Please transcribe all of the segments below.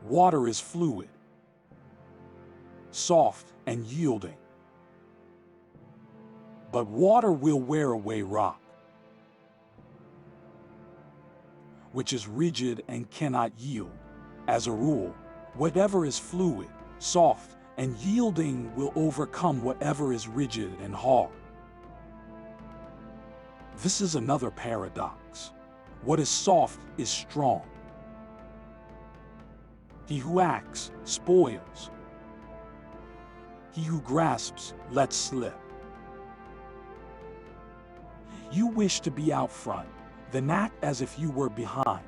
Water is fluid, soft and yielding. But water will wear away rock, which is rigid and cannot yield. As a rule, whatever is fluid, soft, and yielding will overcome whatever is rigid and hard. This is another paradox. What is soft is strong. He who acts spoils. He who grasps lets slip. You wish to be out front, then act as if you were behind.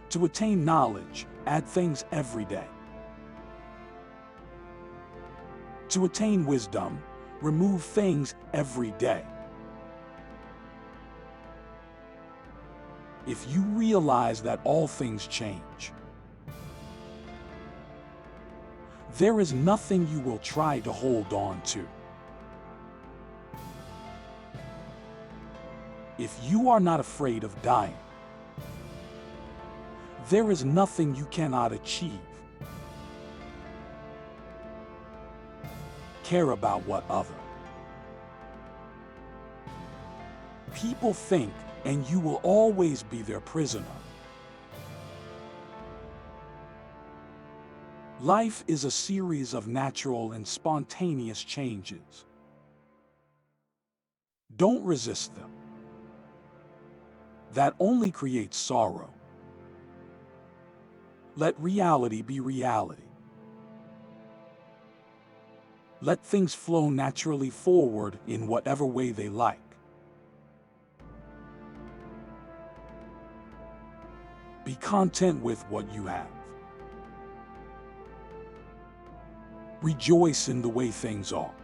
To attain knowledge, add things every day. To attain wisdom, remove things every day. If you realize that all things change, there is nothing you will try to hold on to. If you are not afraid of dying, there is nothing you cannot achieve. Care about what other people think, and you will always be their prisoner. Life is a series of natural and spontaneous changes. Don't resist them. That only creates sorrow. Let reality be reality. Let things flow naturally forward in whatever way they like. Be content with what you have. Rejoice in the way things are.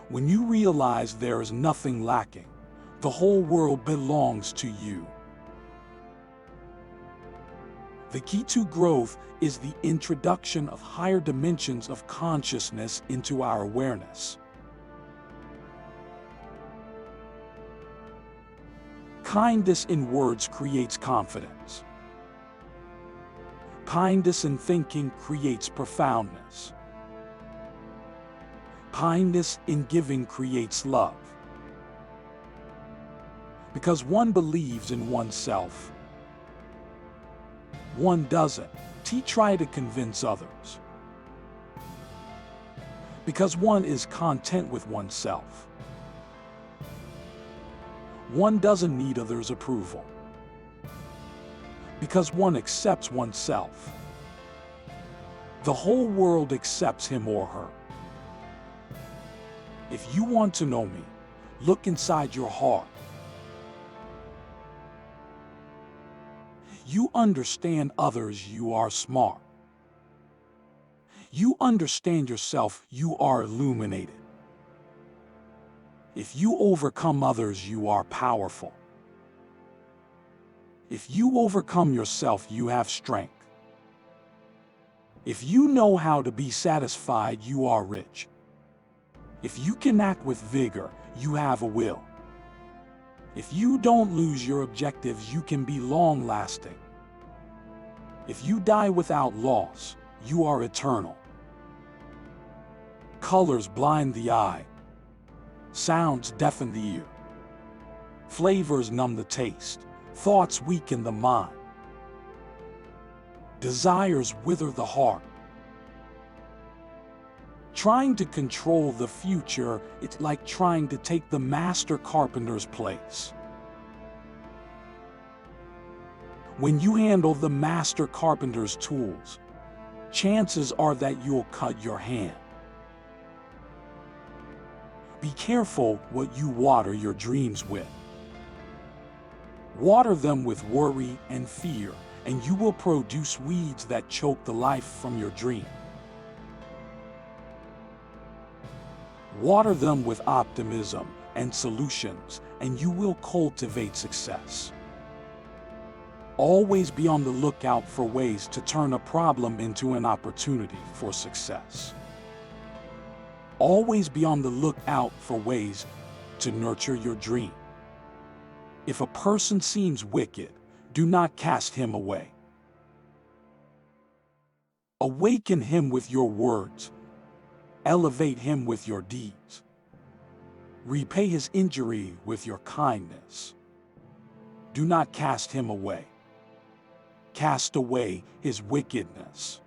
When you realize there is nothing lacking, the whole world belongs to you. The key to growth is the introduction of higher dimensions of consciousness into our awareness. Kindness in words creates confidence. Kindness in thinking creates profoundness. Kindness in giving creates love. Because one believes in oneself, one doesn't try to convince others. Because one is content with oneself, one doesn't need others' approval. Because one accepts oneself, the whole world accepts him or her. If you want to know me, look inside your heart. You understand others, you are smart. You understand yourself, you are illuminated. If you overcome others, you are powerful. If you overcome yourself, you have strength. If you know how to be satisfied, you are rich. If you can act with vigor, you have a will. If you don't lose your objectives, you can be long-lasting. If you die without loss, you are eternal. Colors blind the eye. Sounds deafen the ear. Flavors numb the taste. Thoughts weaken the mind. Desires wither the heart. Trying to control the future, it's like trying to take the master carpenter's place. When you handle the master carpenter's tools, chances are that you'll cut your hand. Be careful what you water your dreams with. Water them with worry and fear, and you will produce weeds that choke the life from your dream. Water them with optimism and solutions, and you will cultivate success. Always be on the lookout for ways to turn a problem into an opportunity for success. Always be on the lookout for ways to nurture your dream. If a person seems wicked, do not cast him away. Awaken him with your words. Elevate him with your deeds. Repay his injury with your kindness. Do not cast him away. Cast away his wickedness.